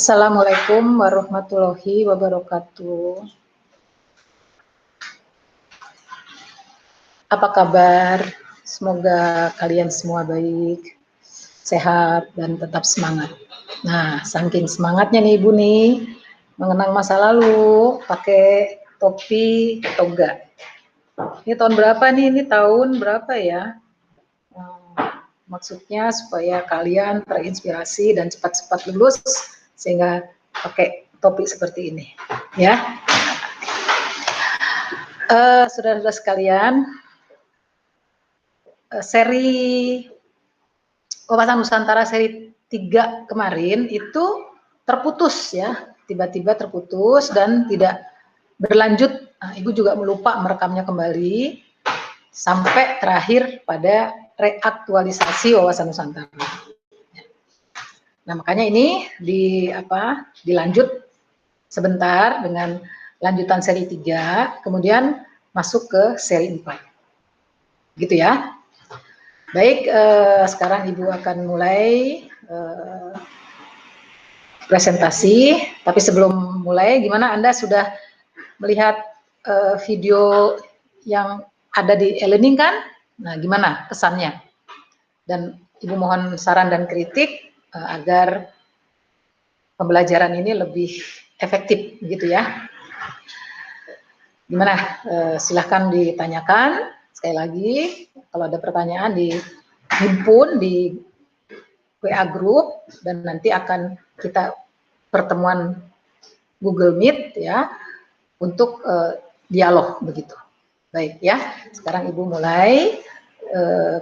Assalamualaikum warahmatullahi wabarakatuh. Apa kabar? Semoga kalian semua baik, sehat, dan tetap semangat. Nah, saking semangatnya nih Ibu nih, mengenang masa lalu, pakai topi toga. Ini tahun berapa nih? Ini tahun berapa ya? Maksudnya supaya kalian terinspirasi dan cepat-cepat lulus, sehingga pakai topi seperti ini, ya. Saudara-saudara sekalian, seri Wawasan Nusantara seri 3 kemarin itu terputus ya, tiba-tiba terputus dan tidak berlanjut. Nah, Ibu juga melupa merekamnya kembali sampai terakhir pada reaktualisasi Wawasan Nusantara. Nah, makanya ini dilanjut sebentar dengan lanjutan seri 3, kemudian masuk ke seri 4. Gitu ya. Baik, sekarang Ibu akan mulai presentasi, tapi sebelum mulai, gimana Anda sudah melihat video yang ada di e-learning kan? Nah, gimana kesannya? Dan Ibu mohon saran dan kritik agar pembelajaran ini lebih efektif, gitu ya. Gimana? Silahkan ditanyakan. Sekali lagi, kalau ada pertanyaan dihimpun di WA Group, dan nanti akan kita pertemuan Google Meet ya, untuk dialog begitu. Baik ya, sekarang Ibu mulai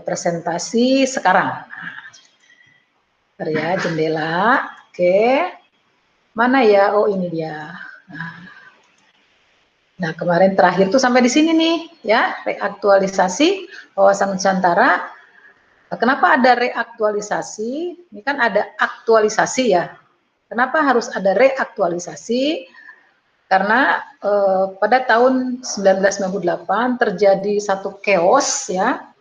presentasi sekarang. Bentar ya, jendela. Oke. Mana ya? Oh, ini dia. Nah, kemarin terakhir tuh sampai di sini nih ya, reaktualisasi Wawasan Nusantara. Kenapa ada reaktualisasi? Ini kan ada aktualisasi ya. Kenapa harus ada reaktualisasi? Karena pada tahun 1998 terjadi satu chaos ya,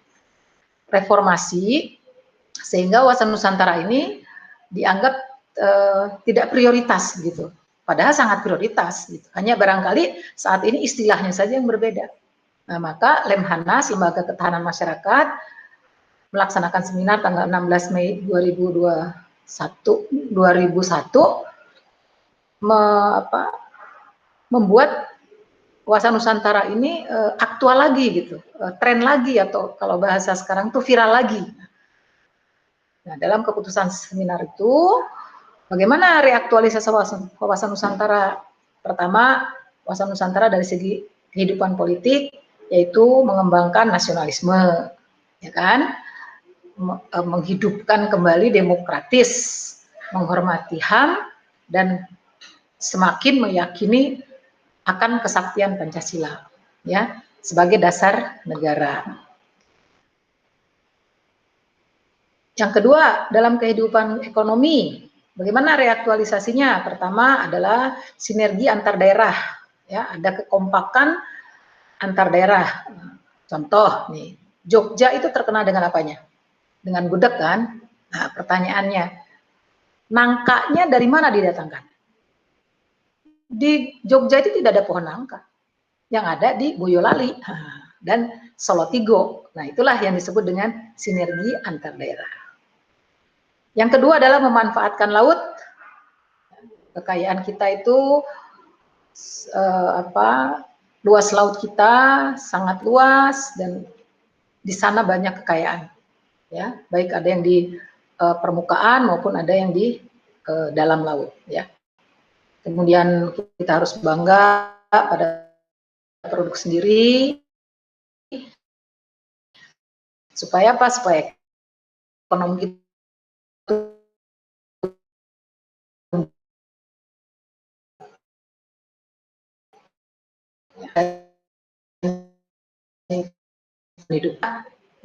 reformasi, sehingga Wawasan Nusantara ini dianggap tidak prioritas gitu. Padahal sangat prioritas gitu. Hanya barangkali saat ini istilahnya saja yang berbeda. Nah, maka Lemhanas, Lembaga Ketahanan Masyarakat, melaksanakan seminar tanggal 16 Mei 2001 membuat Wawasan Nusantara ini aktual lagi gitu, tren lagi, atau kalau bahasa sekarang tuh viral lagi. Nah, dalam keputusan seminar itu, bagaimana reaktualisasi Wawasan Nusantara? Pertama, Wawasan Nusantara dari segi kehidupan politik, yaitu mengembangkan nasionalisme, ya kan? Menghidupkan kembali demokratis, menghormati HAM, dan semakin meyakini akan kesaktian Pancasila ya sebagai dasar negara. Yang kedua, dalam kehidupan ekonomi, bagaimana reaktualisasinya? Pertama adalah sinergi antar daerah ya, ada kekompakan antar daerah. Contoh nih, Jogja itu terkenal dengan apanya? Dengan gudeg kan? Nah, pertanyaannya, nangkanya dari mana didatangkan? Di Jogja itu tidak ada pohon nangka. Yang ada di Boyolali dan Solotigo. Nah, itulah yang disebut dengan sinergi antar daerah. Yang kedua adalah memanfaatkan laut. Kekayaan kita itu luas laut kita sangat luas, dan di sana banyak kekayaan. Ya, baik ada yang di permukaan maupun ada yang di dalam laut ya. Kemudian kita harus bangga pada produk sendiri, supaya apa? Supaya ekonomi kita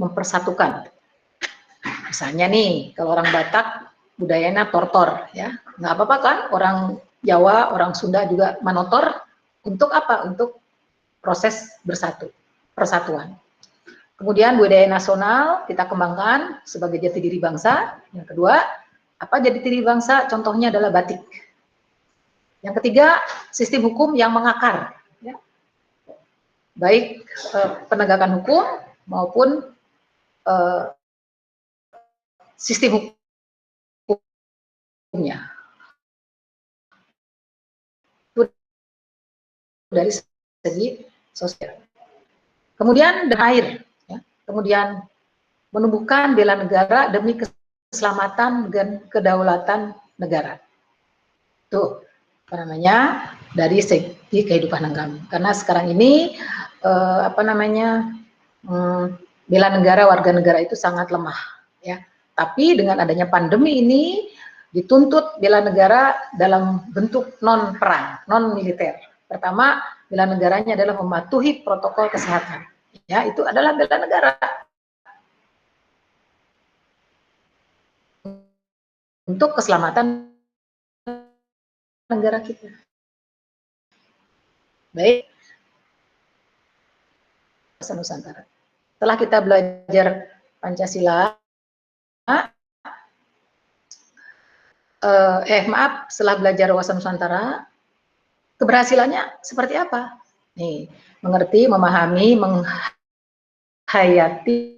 mempersatukan. Misalnya nih, kalau orang Batak budayanya tortor ya, nggak apa-apa kan? Orang Jawa, orang Sunda juga manotor. Untuk apa? Untuk proses persatuan. Kemudian budaya nasional kita kembangkan sebagai jati diri bangsa. Yang kedua, apa jati diri bangsa? Contohnya adalah batik. Yang ketiga, sistem hukum yang mengakar, ya. Baik penegakan hukum maupun sistem hukumnya. Itu dari segi sosial. Kemudian dan air, ya. Kemudian menumbuhkan bela negara demi keselamatan dan kedaulatan negara. Itu apa namanya, dari segi kehidupan kami. Karena sekarang ini bela negara, warga negara itu sangat lemah, ya. Tapi dengan adanya pandemi ini dituntut bela negara dalam bentuk non perang, non militer. Pertama, bela negaranya adalah mematuhi protokol kesehatan, ya, itu adalah bela negara untuk keselamatan negara kita. Baik, Nusantara. Setelah kita belajar Pancasila, setelah belajar wawasan Nusantara, keberhasilannya seperti apa? Nih, mengerti, memahami, menghayati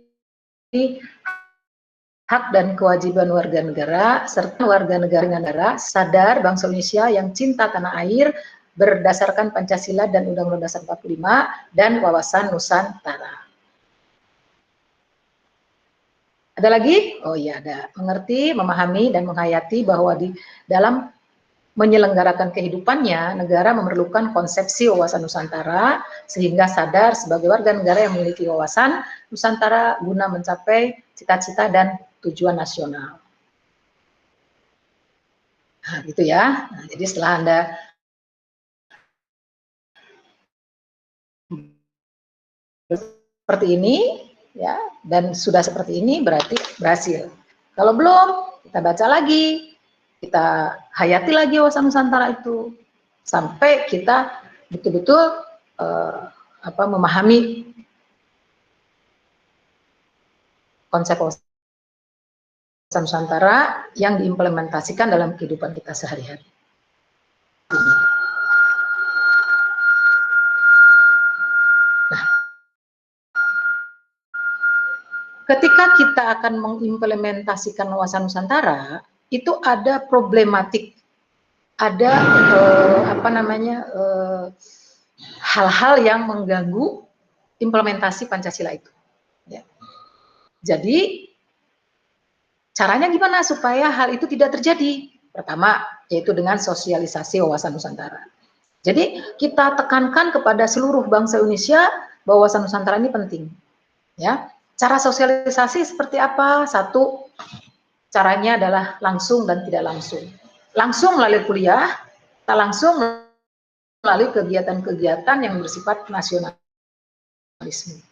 hak dan kewajiban warga negara, serta warga negara sadar bangsa Indonesia yang cinta tanah air berdasarkan Pancasila dan Undang-Undang Dasar 45 dan wawasan Nusantara. Ada lagi? Oh iya, ada. Mengerti, memahami, dan menghayati bahwa di dalam menyelenggarakan kehidupannya, negara memerlukan konsepsi wawasan Nusantara, sehingga sadar sebagai warga negara yang memiliki wawasan Nusantara guna mencapai cita-cita dan tujuan nasional. Nah, gitu ya. Nah, jadi setelah Anda seperti ini, ya, dan sudah seperti ini berarti berhasil. Kalau belum, kita baca lagi, kita hayati lagi wawasan Nusantara itu sampai kita betul-betul memahami konsep wawasan Nusantara yang diimplementasikan dalam kehidupan kita sehari-hari. Nah, ketika kita akan mengimplementasikan wawasan Nusantara, itu ada problematik, ada hal-hal yang mengganggu implementasi Pancasila itu. Ya. Jadi caranya gimana supaya hal itu tidak terjadi? Pertama, yaitu dengan sosialisasi wawasan Nusantara. Jadi kita tekankan kepada seluruh bangsa Indonesia bahwa wawasan Nusantara ini penting. Ya, cara sosialisasi seperti apa? Satu, caranya adalah langsung dan tidak langsung. Langsung melalui kuliah, tak langsung melalui kegiatan-kegiatan yang bersifat nasionalisme.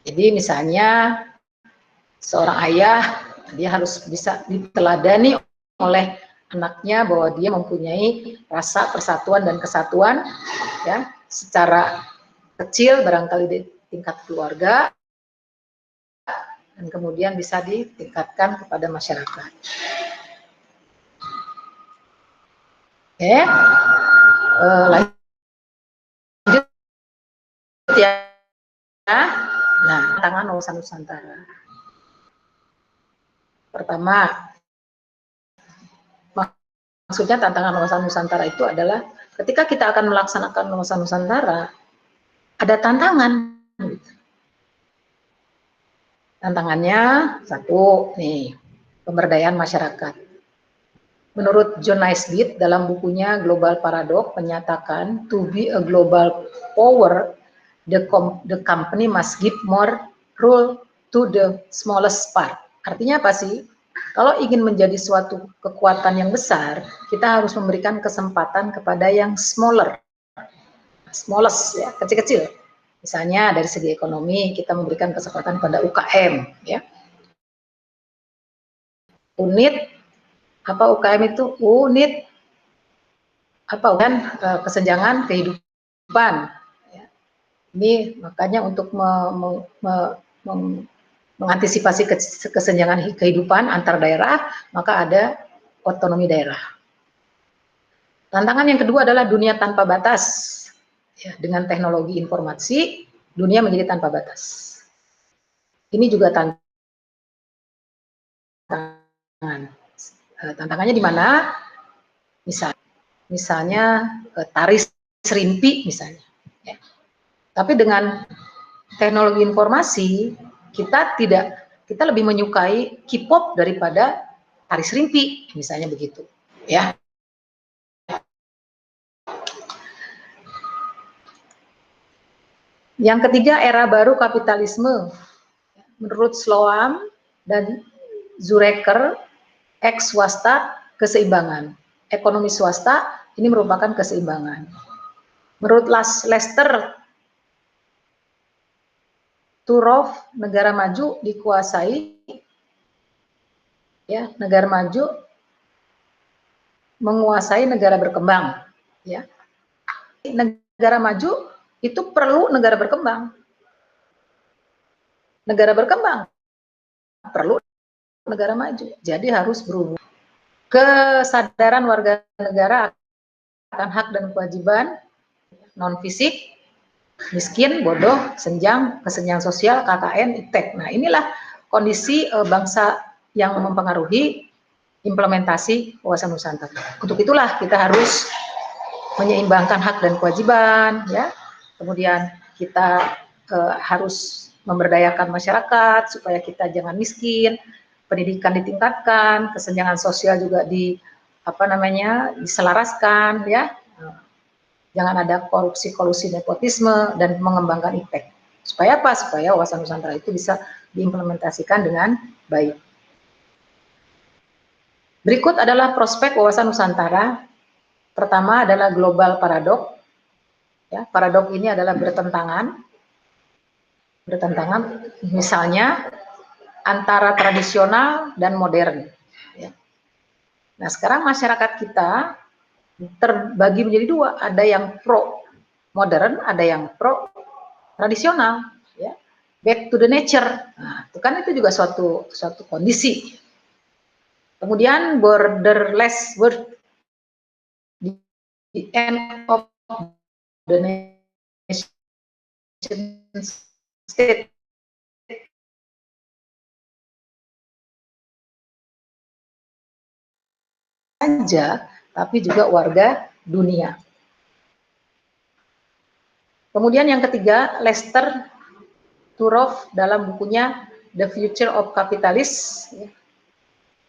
Jadi misalnya seorang ayah, dia harus bisa diteladani oleh anaknya bahwa dia mempunyai rasa persatuan dan kesatuan, ya, secara kecil barangkali di tingkat keluarga, dan kemudian bisa ditingkatkan kepada masyarakat. Oke, lanjut ya. Nah, tantangan wawasan Nusantara. Pertama, maksudnya tantangan wawasan Nusantara itu adalah ketika kita akan melaksanakan wawasan Nusantara, ada tantangan. Tantangannya satu, nih, pemberdayaan masyarakat. Menurut John Naisbitt dalam bukunya Global Paradox menyatakan to be a global power, the company must give more rule to the smallest part. Artinya apa sih? Kalau ingin menjadi suatu kekuatan yang besar, kita harus memberikan kesempatan kepada yang smallest, ya, kecil-kecil. Misalnya dari segi ekonomi kita memberikan kesempatan pada UKM, ya. Unit apa UKM itu? Unit apa kan kesenjangan kehidupan, ya, Ini makanya untuk mengantisipasi kesenjangan kehidupan antar daerah, maka ada otonomi daerah. Tantangan yang kedua adalah dunia tanpa batas. Ya, dengan teknologi informasi, dunia menjadi tanpa batas. Ini juga tantangan. Tantangannya di mana? Misalnya tari serimpi misalnya. Ya. Tapi dengan teknologi informasi, kita lebih menyukai K-pop daripada tari serimpi, misalnya begitu. Ya. Yang ketiga, era baru kapitalisme. Menurut Sloan dan Zureker, X swasta keseimbangan. Ekonomi swasta ini merupakan keseimbangan. Menurut Lester Turov, negara maju dikuasai, ya, negara maju menguasai negara berkembang, ya. Negara maju itu perlu negara berkembang. Negara berkembang perlu negara maju. Jadi harus berubah. Kesadaran warga negara akan hak dan kewajiban non fisik, miskin, bodoh, senjang, kesenjangan sosial, KKN, IPTEK. Nah, inilah kondisi bangsa yang mempengaruhi implementasi wawasan Nusantara. Untuk itulah kita harus menyeimbangkan hak dan kewajiban, ya. Kemudian kita harus memberdayakan masyarakat supaya kita jangan miskin, pendidikan ditingkatkan, kesenjangan sosial juga diselaraskan, ya. Jangan ada korupsi, kolusi, nepotisme, dan mengembangkan IPTEK. Supaya apa? Supaya wawasan Nusantara itu bisa diimplementasikan dengan baik. Berikut adalah prospek wawasan Nusantara. Pertama adalah global paradok. Ya, paradok ini adalah bertentangan, misalnya antara tradisional dan modern. Ya. Nah, sekarang masyarakat kita terbagi menjadi dua, ada yang pro modern, ada yang pro tradisional, ya. Back to the nature. Nah, itu juga suatu kondisi. Kemudian borderless world, the end of the nation state. Saja, tapi juga warga dunia. Kemudian yang ketiga, Lester Turov dalam bukunya The Future of Capitalism,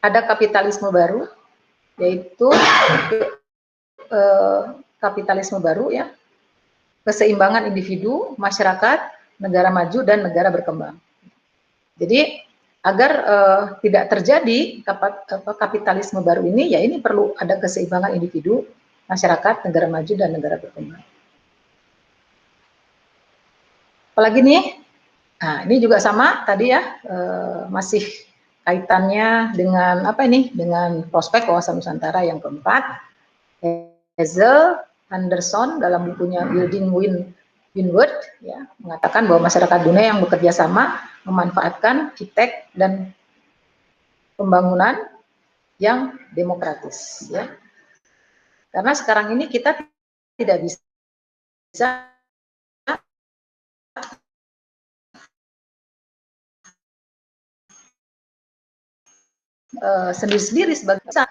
ada kapitalisme baru, yaitu kapitalisme baru, ya, keseimbangan individu, masyarakat, negara maju, dan negara berkembang. Jadi agar tidak terjadi kapitalisme baru ini, ya ini perlu ada keseimbangan individu, masyarakat, negara maju, dan negara berkembang. Apalagi nih, nah ini juga sama tadi, ya, masih kaitannya dengan dengan prospek wawasan Nusantara. Yang keempat, Hazel Anderson dalam bukunya Building Windward, ya, mengatakan bahwa masyarakat dunia yang bekerja sama memanfaatkan IPTEK dan pembangunan yang demokratis, ya. Karena sekarang ini kita tidak bisa sendiri-sendiri sebagai Indonesia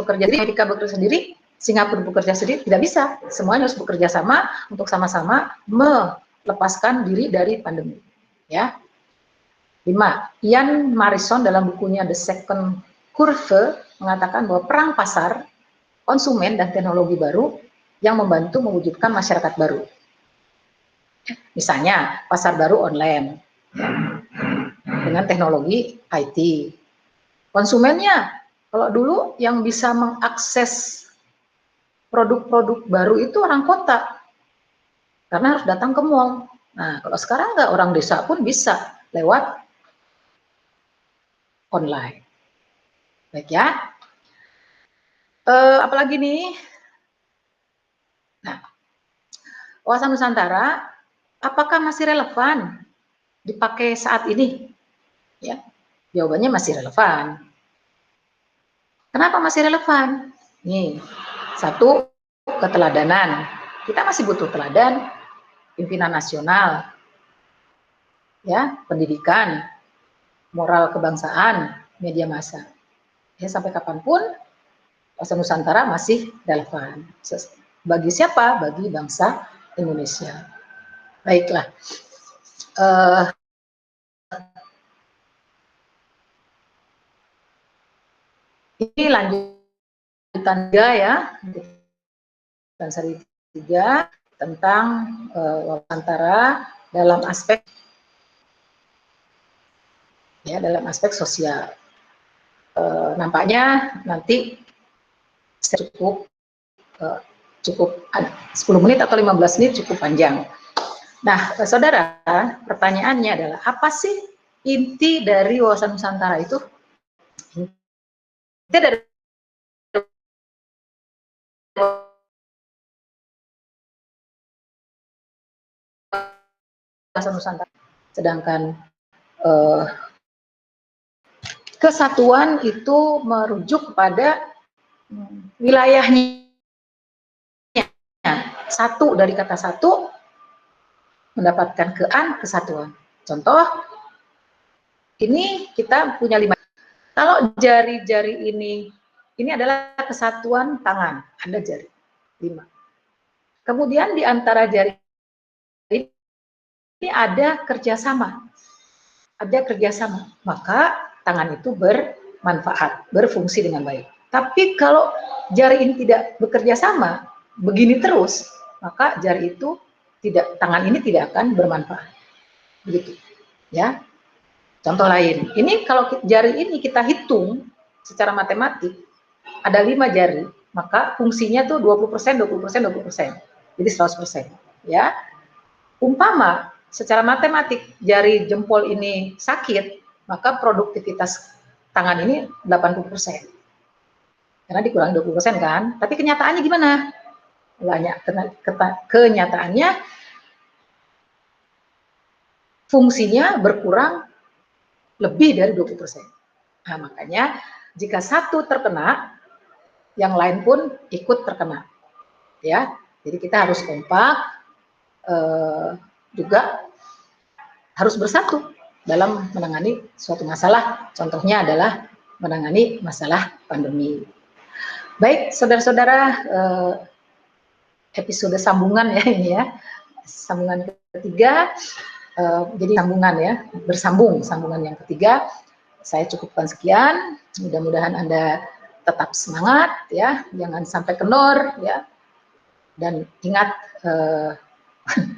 bekerja sendiri, Amerika bekerja sendiri, Singapura bekerja sendiri, tidak bisa. Semuanya harus bekerja sama untuk sama-sama melepaskan diri dari pandemi. Ya. 5. Ian Marison dalam bukunya The Second Curve mengatakan bahwa perang pasar, konsumen, dan teknologi baru yang membantu mewujudkan masyarakat baru. Misalnya pasar baru online, ya, dengan teknologi IT. Konsumennya, kalau dulu yang bisa mengakses produk-produk baru itu orang kota, karena harus datang ke mall. Nah, kalau sekarang enggak, orang desa pun bisa lewat online. Baik, ya. Apalagi nih? Nah, wawasan Nusantara apakah masih relevan dipakai saat ini? Ya, jawabannya masih relevan. Kenapa masih relevan? Nih, satu, keteladanan. Kita masih butuh teladan, pimpinan nasional, ya, pendidikan, moral kebangsaan, media massa. Ya, sampai kapanpun bahasa Nusantara masih relevan. Bagi siapa? Bagi bangsa Indonesia. Baiklah. Ini lanjutan 3 ya, dan seri 3 tentang Nusantara dalam aspek sosial. Nampaknya nanti cukup 10 menit atau 15 menit cukup panjang. Nah, saudara, pertanyaannya adalah apa sih inti dari wawasan Nusantara itu? Inti dari wawasan Nusantara. Sedangkan kesatuan itu merujuk kepada wilayahnya. Satu, dari kata satu mendapatkan kesatuan. Contoh, ini kita punya 5. Kalau jari-jari ini adalah kesatuan tangan, ada jari 5. Kemudian di antara jari ini ada kerjasama, maka tangan itu bermanfaat, berfungsi dengan baik. Tapi kalau jari ini tidak bekerja sama, begini terus, maka jari itu tangan ini tidak akan bermanfaat. Begitu, ya. Contoh lain, ini kalau jari ini kita hitung secara matematik, ada 5 jari, maka fungsinya tuh 20%, 20%, 20%. Jadi 100%, ya. Umpama secara matematik jari jempol ini sakit, maka produktivitas tangan ini 80%. Karena dikurangi 20% kan. Tapi kenyataannya gimana? Kenyataannya fungsinya berkurang lebih dari 20%. Nah, makanya jika satu terkena, yang lain pun ikut terkena. Ya, jadi kita harus kompak, juga harus bersatu dalam menangani suatu masalah. Contohnya adalah menangani masalah pandemi. Baik, saudara-saudara, episode sambungan ya ini ya, sambungan ketiga. Jadi sambungan ya, sambungan yang ketiga. Saya cukupkan sekian. Mudah-mudahan Anda tetap semangat ya, jangan sampai kendor ya. Dan ingat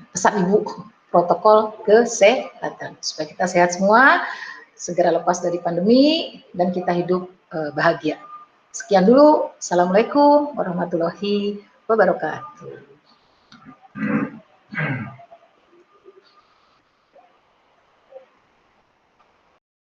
pesan Ibu, protokol kesehatan supaya kita sehat semua, segera lepas dari pandemi dan kita hidup bahagia. Sekian dulu. Assalamualaikum warahmatullahi wabarakatuh.